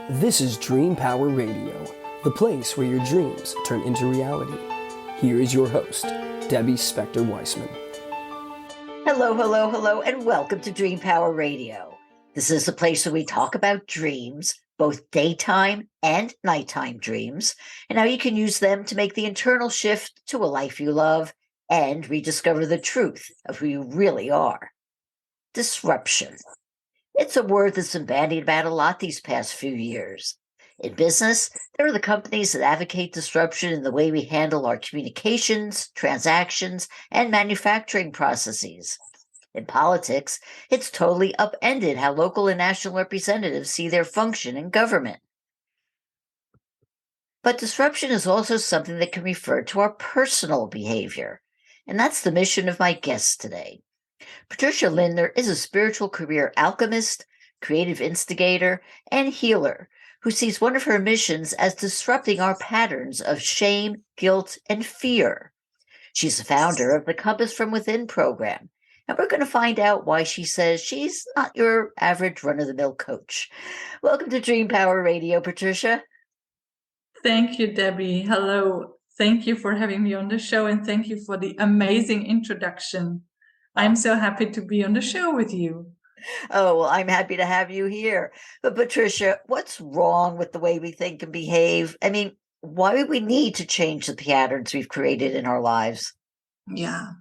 This is Dream Power Radio, the place where your dreams turn into reality. Here is your host, Debbie Spector-Weissman. Hello, hello, hello, and welcome to Dream Power Radio. This is the place where we talk about dreams, both daytime and nighttime dreams, and how you can use them to make the internal shift to a life you love and rediscover the truth of who you really are. Disruption. It's a word that's been bandied about a lot these past few years. In business, there are the companies that advocate disruption in the way we handle our communications, transactions, and manufacturing processes. In politics, it's totally upended how local and national representatives see their function in government. But disruption is also something that can refer to our personal behavior, and that's the mission of my guest today. Patricia Lindner is a spiritual career alchemist, creative instigator, and healer who sees one of her missions as disrupting our patterns of shame, guilt, and fear. She's the founder of the Compass from Within program, and we're going to find out why she says she's not your average run-of-the-mill coach. Welcome to Dream Power Radio, Patricia. Thank you, Debbie. Hello. Thank you for having me on the show, and thank you for the amazing introduction. I'm so happy to be on the show with you. Oh, well, I'm happy to have you here. But Patricia, what's wrong with the way we think and behave? I mean, why would we need to change the patterns we've created in our lives? Yeah.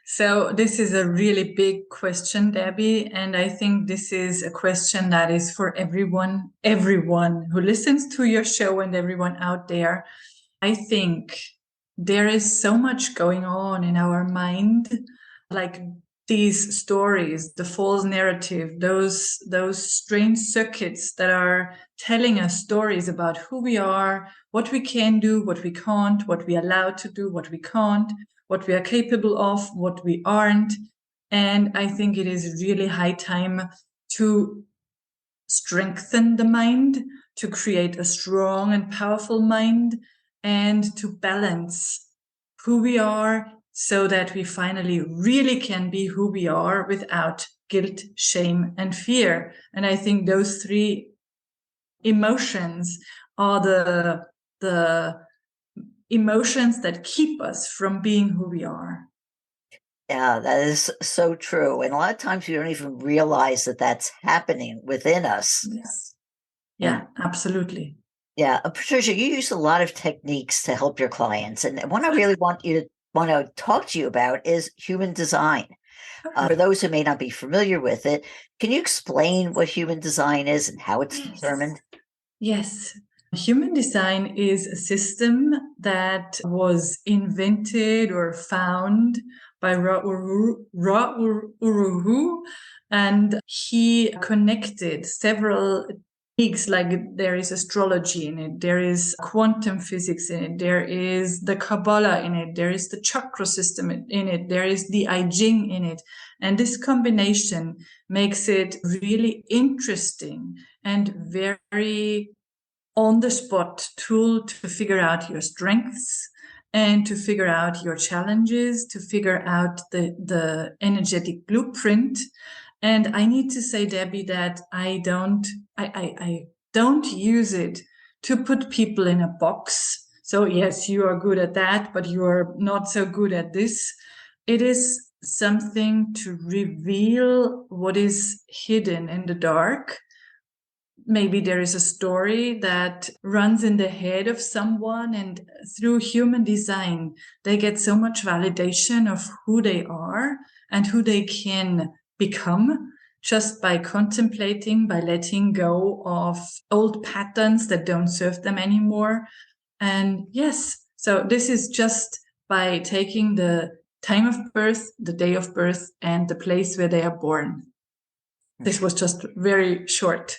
So this is a really big question, Debbie. And I think this is a question that is for everyone who listens to your show and everyone out there. I think there is so much going on in our mind, like these stories, the false narrative, those strange circuits that are telling us stories about who we are, what we can do, what we can't, what we are allowed to do, what we can't, what we are capable of, what we aren't. And I think it is really high time to strengthen the mind, to create a strong and powerful mind, and to balance who we are so that we finally really can be who we are without guilt, shame, and fear. And I think those three emotions are the emotions that keep us from being who we are. Yeah, that is so true. And a lot of times we don't even realize that that's happening within us. Yes. Yeah, absolutely. Yeah. Patricia, you use a lot of techniques to help your clients. And one I really want to talk to you about is human design. For those who may not be familiar with it, can you explain what human design is and how it's determined? Yes. Human design is a system that was invented or found by Ra Uruhu, and he connected several techniques, like there is astrology in it, there is quantum physics in it, there is the Kabbalah in it, there is the chakra system in it, there is the I Ching in it. And this combination makes it really interesting and very on-the-spot tool to figure out your strengths and to figure out your challenges, to figure out the energetic blueprint. And I need to say, Debbie, that I don't use it to put people in a box. So yes, you are good at that, but you are not so good at this. It is something to reveal what is hidden in the dark. Maybe there is a story that runs in the head of someone, and through human design, they get so much validation of who they are and who they can become just by contemplating, by letting go of old patterns that don't serve them anymore. And yes, so this is just by taking the time of birth, the day of birth, and the place where they are born. This was just very short.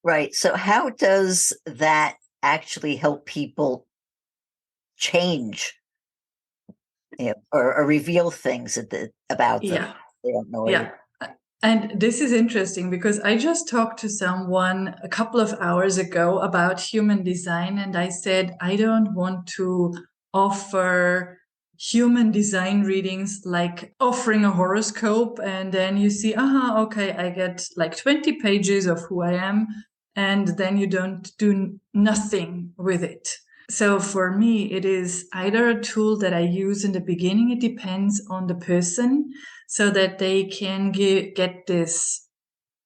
Right. So how does that actually help people change, or reveal things about them? Yeah. They don't know. Yeah. And this is interesting because I just talked to someone a couple of hours ago about human design, and I said, I don't want to offer human design readings like offering a horoscope and then you see, okay, I get like 20 pages of who I am. and then you don't do nothing with it. So for me, it is either a tool that I use in the beginning. It depends on the person, so that they can get this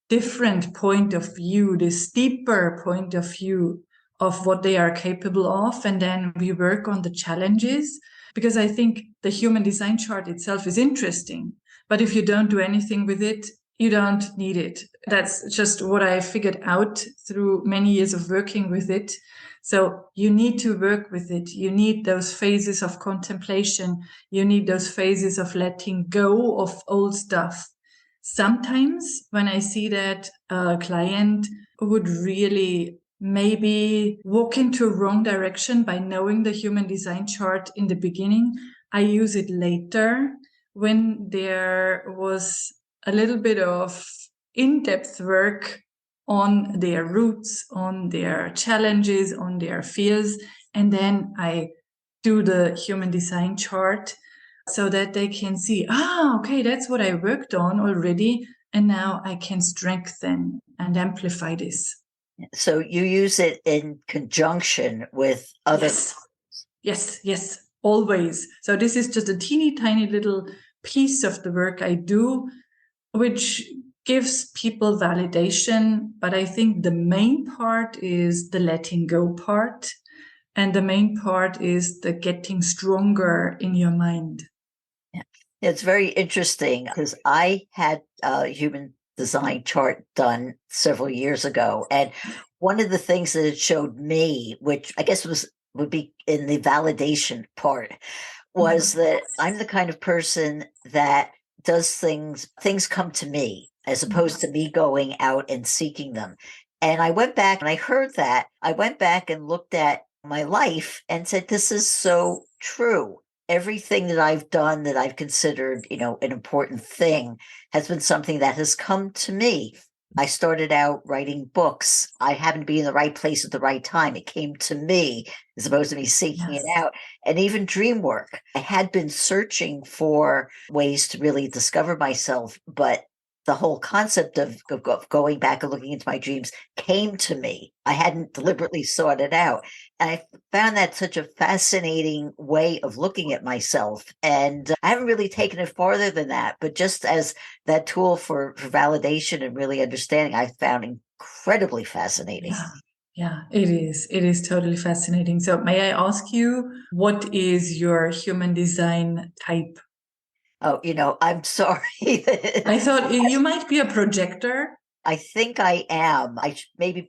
different point of view, this deeper point of view of what they are capable of. And then we work on the challenges, because I think the human design chart itself is interesting. But if you don't do anything with it, you don't need it. That's just what I figured out through many years of working with it. So you need to work with it. You need those phases of contemplation. You need those phases of letting go of old stuff. Sometimes when I see that a client would really maybe walk into a wrong direction by knowing the human design chart in the beginning, I use it later when there was a little bit of in-depth work on their roots, on their challenges, on their fears. And then I do the human design chart so that they can see, okay, that's what I worked on already. And now I can strengthen and amplify this. So you use it in conjunction with other. Yes, always. So this is just a teeny tiny little piece of the work I do, which gives people validation. But I think the main part is the letting go part. And the main part is the getting stronger in your mind. Yeah. It's very interesting because I had a human design chart done several years ago. And one of the things that it showed me, which I guess would be in the validation part, was that I'm the kind of person that does things come to me as opposed to me going out and seeking them. And I went back and I heard that. I went back and looked at my life and said, this is so true. Everything that I've done that I've considered, an important thing has been something that has come to me. I started out writing books. I happened to be in the right place at the right time. It came to me as opposed to me seeking it out. And even dream work. I had been searching for ways to really discover myself, but the whole concept of going back and looking into my dreams came to me. I hadn't deliberately sought it out. And I found that such a fascinating way of looking at myself. And I haven't really taken it farther than that, but just as that tool for validation and really understanding, I found incredibly fascinating. Yeah, it is. It is totally fascinating. So may I ask you, what is your human design type? Oh, I'm sorry. I thought you might be a projector. I think I am. I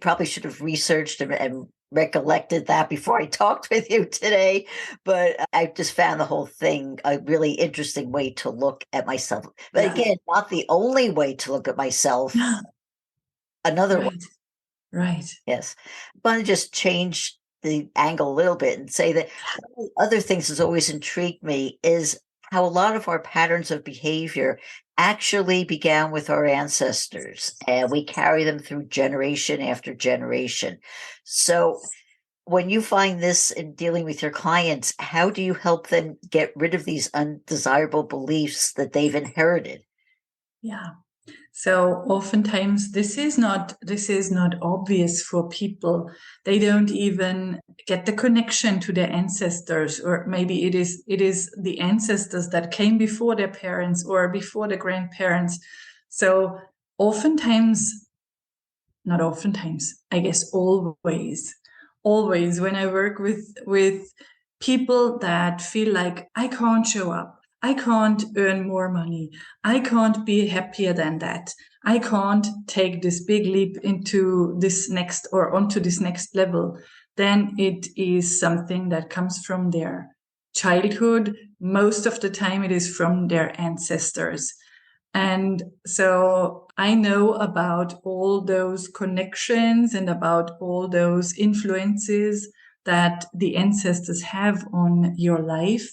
probably should have researched and recollected that before I talked with you today. But I just found the whole thing a really interesting way to look at myself. But again, not the only way to look at myself. Another one. Right. Yes. I want to just change the angle a little bit and say that other things that's always intrigued me is how a lot of our patterns of behavior actually began with our ancestors, and we carry them through generation after generation. So when you find this in dealing with your clients, how do you help them get rid of these undesirable beliefs that they've inherited? Yeah. So oftentimes this is not obvious for people. They don't even get the connection to their ancestors, or maybe it is the ancestors that came before their parents or before the grandparents. So not oftentimes, I guess always when I work with people that feel like I can't show up, I can't earn more money, I can't be happier than that, I can't take this big leap into this next or onto this next level, then it is something that comes from their childhood. Most of the time it is from their ancestors. And so I know about all those connections and about all those influences that the ancestors have on your life.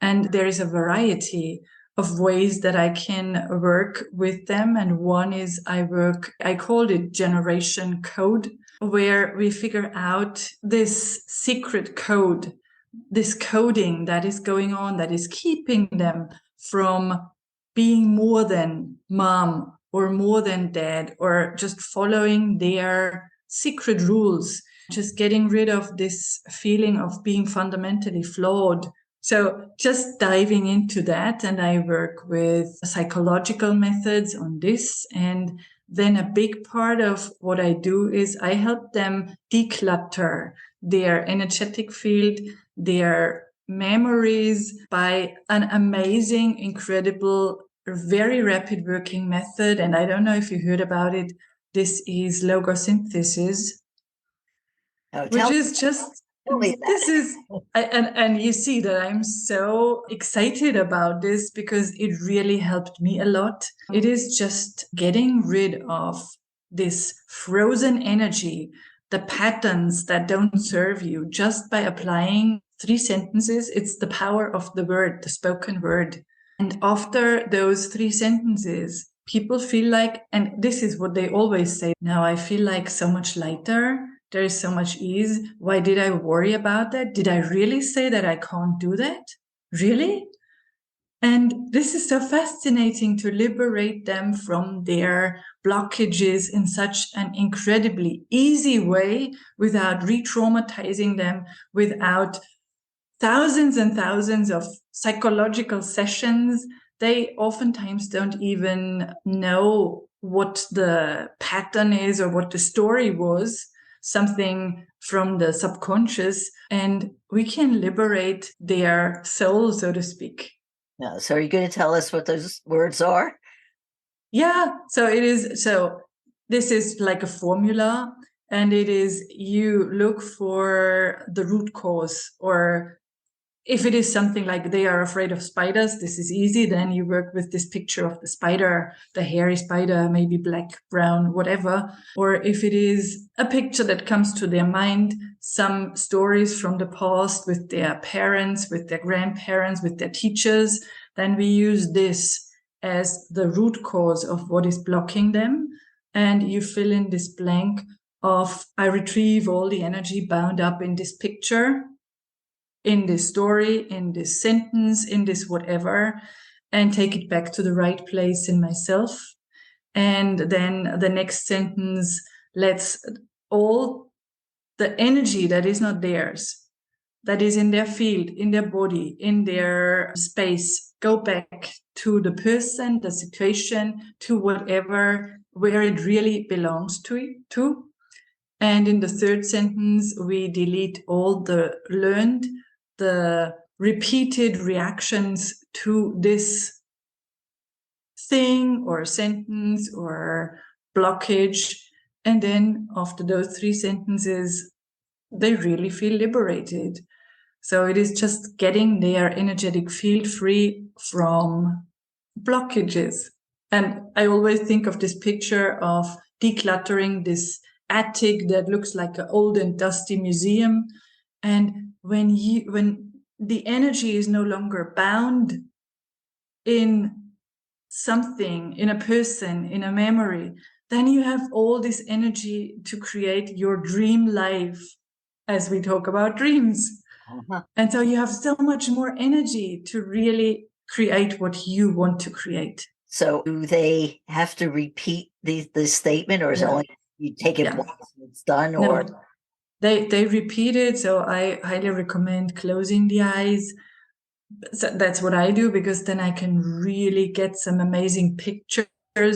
And there is a variety of ways that I can work with them. And one is I called it generation code, where we figure out this secret code, this coding that is going on, that is keeping them from being more than mom or more than dad, or just following their secret rules, just getting rid of this feeling of being fundamentally flawed. So just diving into that, and I work with psychological methods on this. And then a big part of what I do is I help them declutter their energetic field, their memories by an amazing, incredible, very rapid working method. And I don't know if you heard about it. This is logosynthesis, which is just, this is, and you see that I'm so excited about this because it really helped me a lot. It is just getting rid of this frozen energy, the patterns that don't serve you, just by applying 3 sentences. It's the power of the word, the spoken word. And after those 3 sentences, people feel like, and this is what they always say, now I feel like so much lighter. There is so much ease. Why did I worry about that? Did I really say that I can't do that? Really? And this is so fascinating to liberate them from their blockages in such an incredibly easy way, without re-traumatizing them, without thousands and thousands of psychological sessions. They oftentimes don't even know what the pattern is or what the story was, something from the subconscious, and we can liberate their soul, so to speak. So are you going to tell us what those words are? Yeah, so this is like a formula, and it is, you look for the root cause, or if it is something like they are afraid of spiders, this is easy. Then you work with this picture of the spider, the hairy spider, maybe black, brown, whatever. Or if it is a picture that comes to their mind, some stories from the past with their parents, with their grandparents, with their teachers, then we use this as the root cause of what is blocking them. And you fill in this blank of, I retrieve all the energy bound up in this picture, in this story, in this sentence, in this whatever, and take it back to the right place in myself. And then the next sentence lets all the energy that is not theirs, that is in their field, in their body, in their space, go back to the person, the situation, to whatever, where it really belongs to. And in the third sentence, we delete all the learned, the repeated reactions to this thing or sentence or blockage. And then after those 3 sentences, they really feel liberated. So it is just getting their energetic field free from blockages. And I always think of this picture of decluttering this attic that looks like an old and dusty museum. And when the energy is no longer bound in something, in a person, in a memory, then you have all this energy to create your dream life, as we talk about dreams. Uh-huh. And so you have so much more energy to really create what you want to create. So do they have to repeat this statement, or is it only you take it once and it's done? Or no, they repeat it. So I highly recommend closing the eyes. So that's what I do, because then I can really get some amazing pictures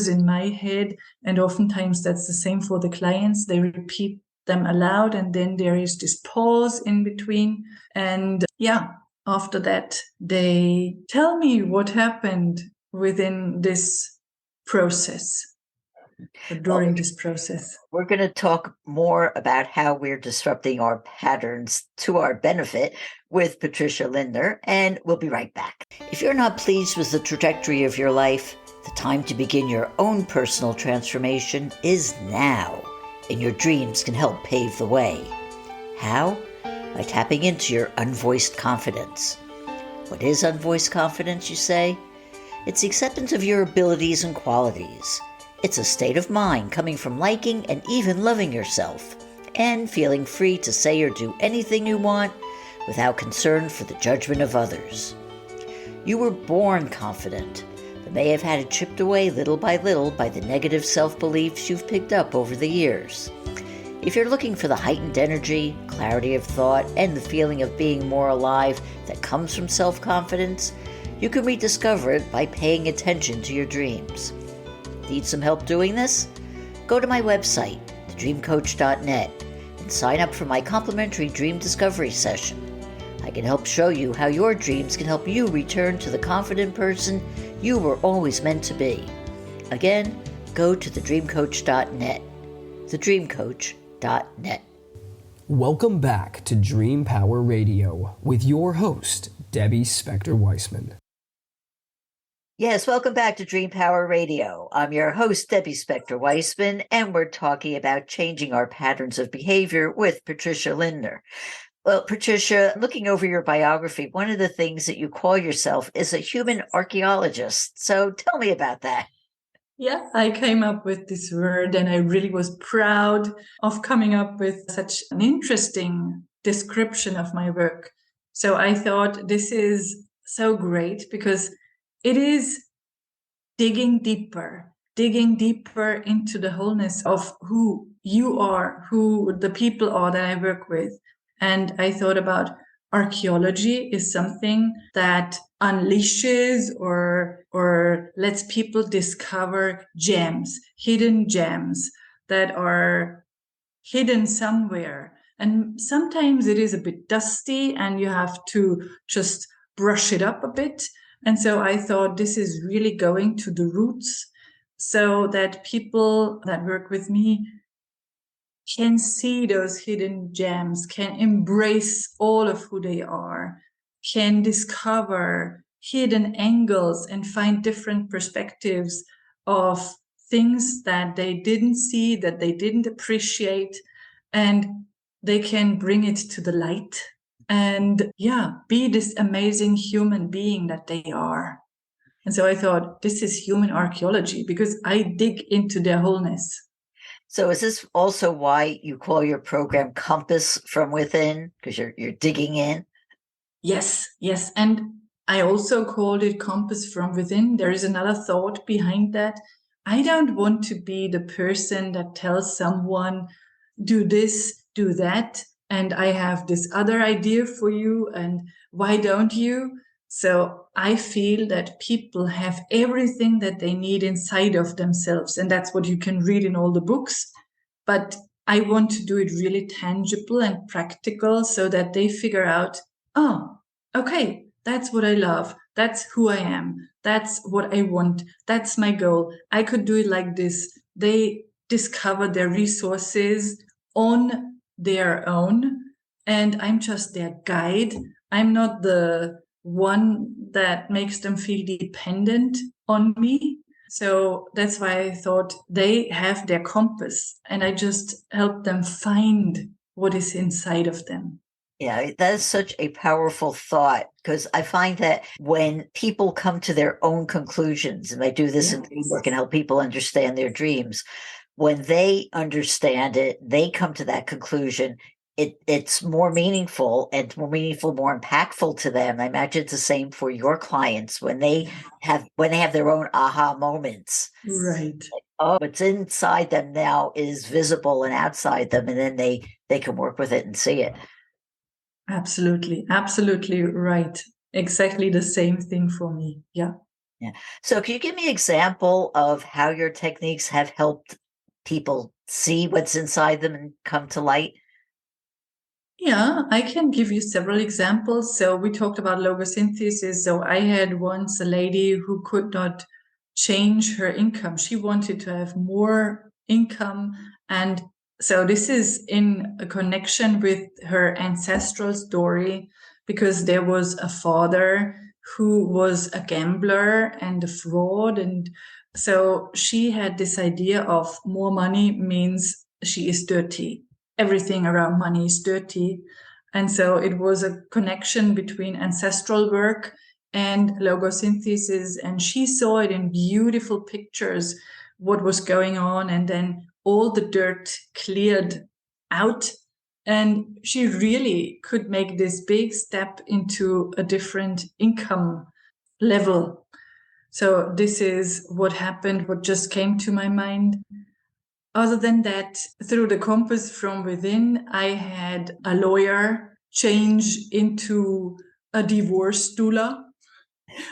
in my head. And oftentimes that's the same for the clients. They repeat them aloud, and then there is this pause in between. And after that, they tell me what happened within this process, during this process. We're going to talk more about how we're disrupting our patterns to our benefit with Patricia Lindner, and we'll be right back. If you're not pleased with the trajectory of your life, the time to begin your own personal transformation is now, and your dreams can help pave the way. How? By tapping into your unvoiced confidence. What is unvoiced confidence, you say? It's the acceptance of your abilities and qualities. It's a state of mind coming from liking and even loving yourself, and feeling free to say or do anything you want without concern for the judgment of others. You were born confident, but may have had it chipped away little by little by the negative self-beliefs you've picked up over the years. If you're looking for the heightened energy, clarity of thought, and the feeling of being more alive that comes from self-confidence, you can rediscover it by paying attention to your dreams. Need some help doing this? Go to my website, thedreamcoach.net, and sign up for my complimentary dream discovery session. I can help show you how your dreams can help you return to the confident person you were always meant to be. Again, go to thedreamcoach.net. thedreamcoach.net. Welcome back to Dream Power Radio with your host, Debbie Spector-Weissman. Yes, welcome back to Dream Power Radio. I'm your host, Debbie Spector-Weissman, and we're talking about changing our patterns of behavior with Patricia Lindner. Well, Patricia, looking over your biography, one of the things that you call yourself is a human archaeologist. So tell me about that. Yeah, I came up with this word and I really was proud of coming up with such an interesting description of my work. So I thought this is so great because it is digging deeper into the wholeness of who you are, who the people are that I work with. And I thought about archaeology is something that unleashes or lets people discover gems, hidden gems that are hidden somewhere. And sometimes it is a bit dusty and you have to just brush it up a bit. And so I thought this is really going to the roots so that people that work with me can see those hidden gems, can embrace all of who they are, can discover hidden angles and find different perspectives of things that they didn't see, that they didn't appreciate, and they can bring it to the light and be this amazing human being that they are. And so I thought this is human archaeology because I dig into their wholeness. So is this also why you call your program Compass from Within? Because you're digging in? Yes. And I also called it Compass from Within. There is another thought behind that. I don't want to be the person that tells someone, do this, do that, and I have this other idea for you, and why don't you? So I feel that people have everything that they need inside of themselves. And that's what you can read in all the books. But I want to do it really tangible and practical so that they figure out, oh, okay, that's what I love. That's who I am. That's what I want. That's my goal. I could do it like this. They discover their resources on their own. And I'm just their guide. I'm not the one that makes them feel dependent on me. So that's why I thought they have their compass and I just help them find what is inside of them. Yeah, that is such a powerful thought because I find that when people come to their own conclusions, and I do this in dream work and help people understand their dreams, when they understand it, they come to that conclusion. It's more meaningful and more impactful to them. I imagine it's the same for your clients when they have their own aha moments. Right. Like, oh, what's inside them now is visible and outside them, and then they can work with it and see it. Absolutely right. Exactly the same thing for me. Yeah. So can you give me an example of how your techniques have helped people see what's inside them and come to light? Yeah, I can give you several examples. So we talked about logosynthesis. So I had once a lady who could not change her income. She wanted to have more income. And so this is in a connection with her ancestral story, because there was a father who was a gambler and a fraud. And so she had this idea of more money means she is dirty. Everything around money is dirty. And so it was a connection between ancestral work and logosynthesis. And she saw it in beautiful pictures, what was going on. And then all the dirt cleared out. And she really could make this big step into a different income level. So this is what happened, what just came to my mind. Other than that, through the compass from within, I had a lawyer change into a divorce doula,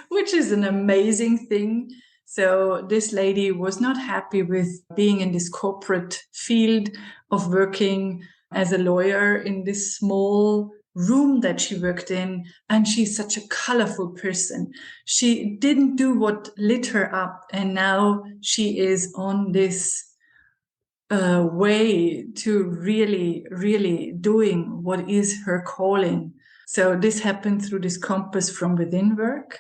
which is an amazing thing. So this lady was not happy with being in this corporate field of working as a lawyer in this small room that she worked in. And she's such a colorful person. She didn't do what lit her up. And now she is on this way to really, really doing what is her calling. So this happened through this compass from within work.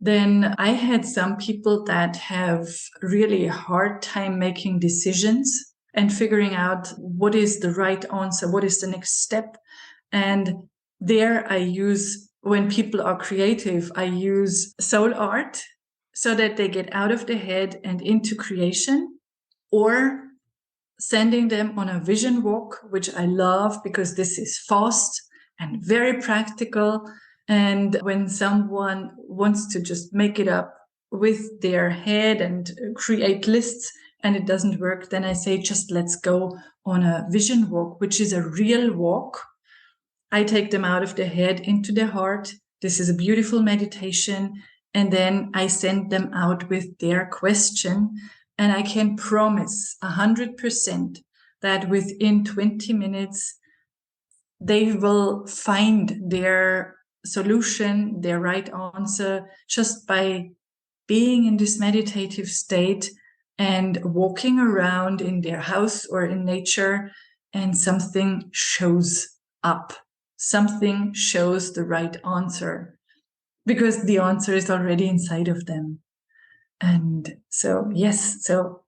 Then I had some people that have really a hard time making decisions and figuring out what is the right answer, what is the next step. And there I use, when people are creative, I use soul art so that they get out of the head and into creation, or sending them on a vision walk, which I love because this is fast and very practical. And when someone wants to just make it up with their head and create lists and it doesn't work, then I say, just let's go on a vision walk, which is a real walk. I take them out of their head into their heart. This is a beautiful meditation. And then I send them out with their question. And I can promise 100% that within 20 minutes, they will find their solution, their right answer, just by being in this meditative state and walking around in their house or in nature, and something shows up. Something shows the right answer because the answer is already inside of them. And so, yes, so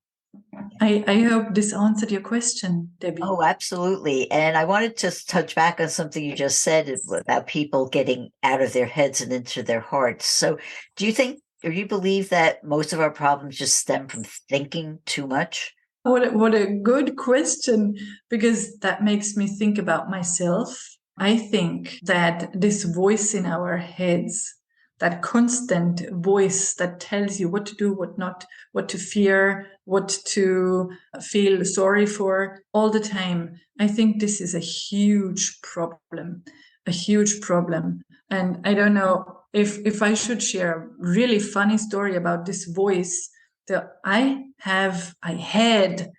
I hope this answered your question, Debbie. Oh, absolutely. And I wanted to touch back on something you just said about people getting out of their heads and into their hearts. So do you think, or you believe that most of our problems just stem from thinking too much? What a good question, because that makes me think about myself. I think that this voice in our heads, that constant voice that tells you what to do, what not, what to fear, what to feel sorry for all the time. I think this is a huge problem, a huge problem. And I don't know if I should share a really funny story about this voice. So I had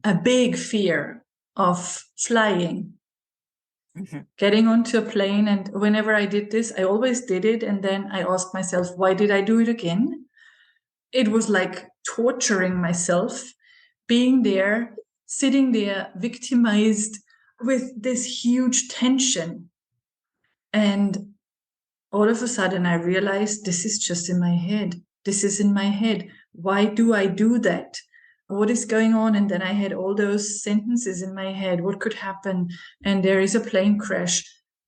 a big fear of flying. Mm-hmm. Getting onto a plane. And whenever I did this, I always did it. And then I asked myself, why did I do it again? It was like torturing myself, being there, sitting there, victimized with this huge tension. And all of a sudden, I realized this is just in my head. This is in my head. Why do I do that? What is going on? And then I had all those sentences in my head. What could happen? And there is a plane crash.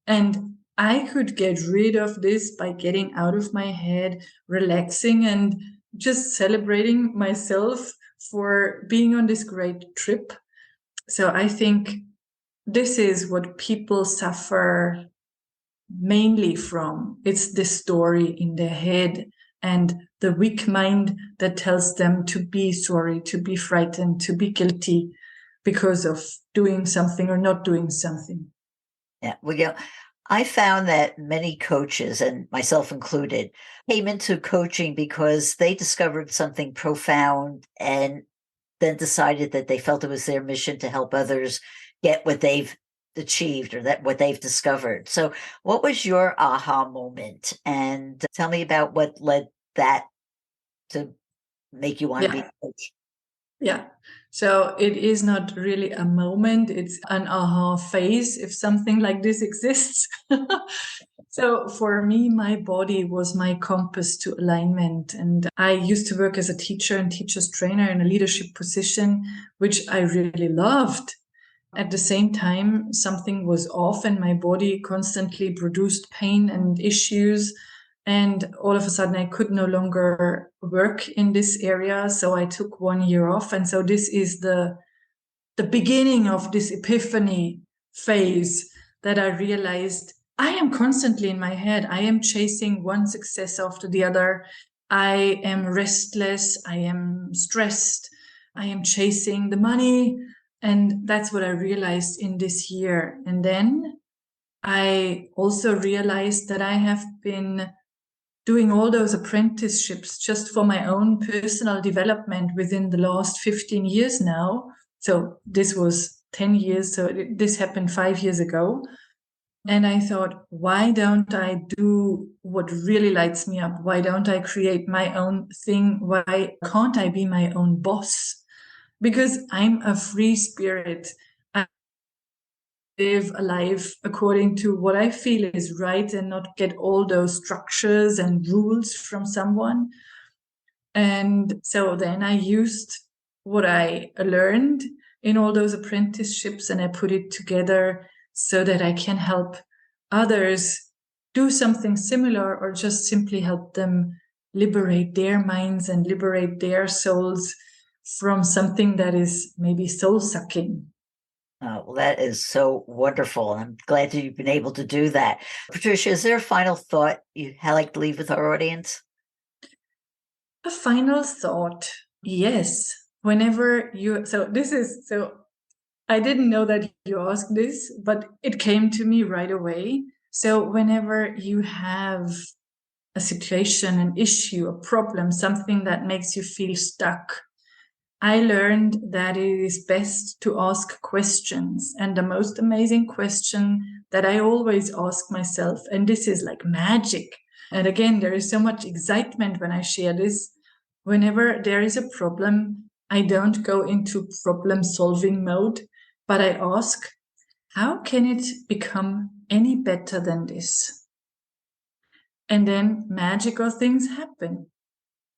And I could get rid of this by getting out of my head, relaxing, and just celebrating myself for being on this great trip. So I think this is what people suffer mainly from. It's the story in their head and the weak mind that tells them to be sorry, to be frightened, to be guilty because of doing something or not doing something. Yeah. Well, I found that many coaches, and myself included, came into coaching because they discovered something profound and then decided that they felt it was their mission to help others get what they've achieved or that what they've discovered. So what was your aha moment? And tell me about what led that to make you want to be a coach. Yeah. So it is not really a moment. It's an aha phase if something like this exists. So for me, my body was my compass to alignment. And I used to work as a teacher and teacher's trainer in a leadership position, which I really loved. At the same time, something was off and my body constantly produced pain and issues. And all of a sudden, I could no longer work in this area. So I took 1 year off. And so this is the beginning of this epiphany phase that I realized I am constantly in my head. I am chasing one success after the other. I am restless. I am stressed. I am chasing the money. And that's what I realized in this year. And then I also realized that I have been doing all those apprenticeships just for my own personal development within the last 15 years now. So this was 10 years. So this happened 5 years ago. And I thought, why don't I do what really lights me up? Why don't I create my own thing? Why can't I be my own boss? Because I'm a free spirit. I live a life according to what I feel is right and not get all those structures and rules from someone. And so then I used what I learned in all those apprenticeships and I put it together so that I can help others do something similar or just simply help them liberate their minds and liberate their souls from something that is maybe soul-sucking. Well, that is so wonderful. I'm glad that you've been able to do that. Patricia, is there a final thought you'd like to leave with our audience? A final thought. Yes. I didn't know that you asked this, but it came to me right away. So whenever you have a situation, an issue, a problem, something that makes you feel stuck, I learned that it is best to ask questions. And the most amazing question that I always ask myself, and this is like magic. And again, there is so much excitement when I share this. Whenever there is a problem, I don't go into problem solving mode, but I ask, how can it become any better than this? And then magical things happen.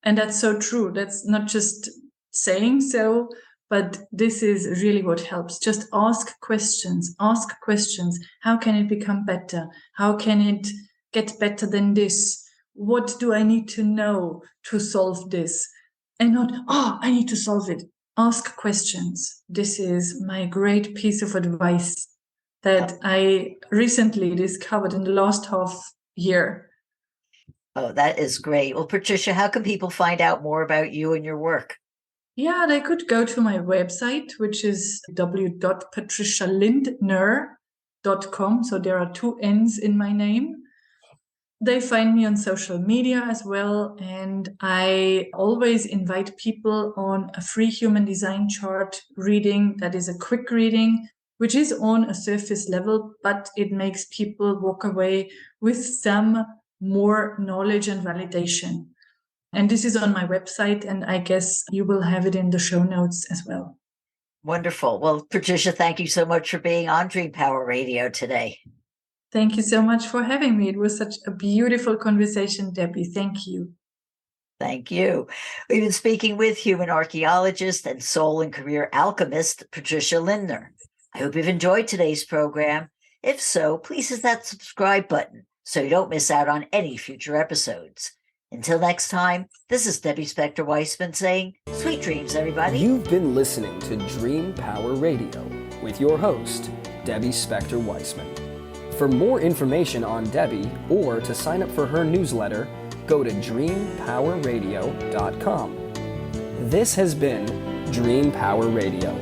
And that's so true. That's not just saying so, but this is really what helps. Just ask questions. Ask questions. How can it become better? How can it get better than this? What do I need to know to solve this? And not, I need to solve it. Ask questions. This is my great piece of advice that I recently discovered in the last half year. Oh, that is great. Well, Patricia, how can people find out more about you and your work? Yeah, they could go to my website, which is www.patricialindner.com. So there are 2 N's in my name. They find me on social media as well. And I always invite people on a free human design chart reading that is a quick reading, which is on a surface level, but it makes people walk away with some more knowledge and validation. And this is on my website, and I guess you will have it in the show notes as well. Wonderful. Well, Patricia, thank you so much for being on Dream Power Radio today. Thank you so much for having me. It was such a beautiful conversation, Debbie. Thank you. Thank you. We've been speaking with human archaeologist and soul and career alchemist, Patricia Lindner. I hope you've enjoyed today's program. If so, please hit that subscribe button so you don't miss out on any future episodes. Until next time, this is Debbie Spector-Weissman saying, sweet dreams, everybody. You've been listening to Dream Power Radio with your host, Debbie Spector-Weissman. For more information on Debbie or to sign up for her newsletter, go to dreampowerradio.com. This has been Dream Power Radio.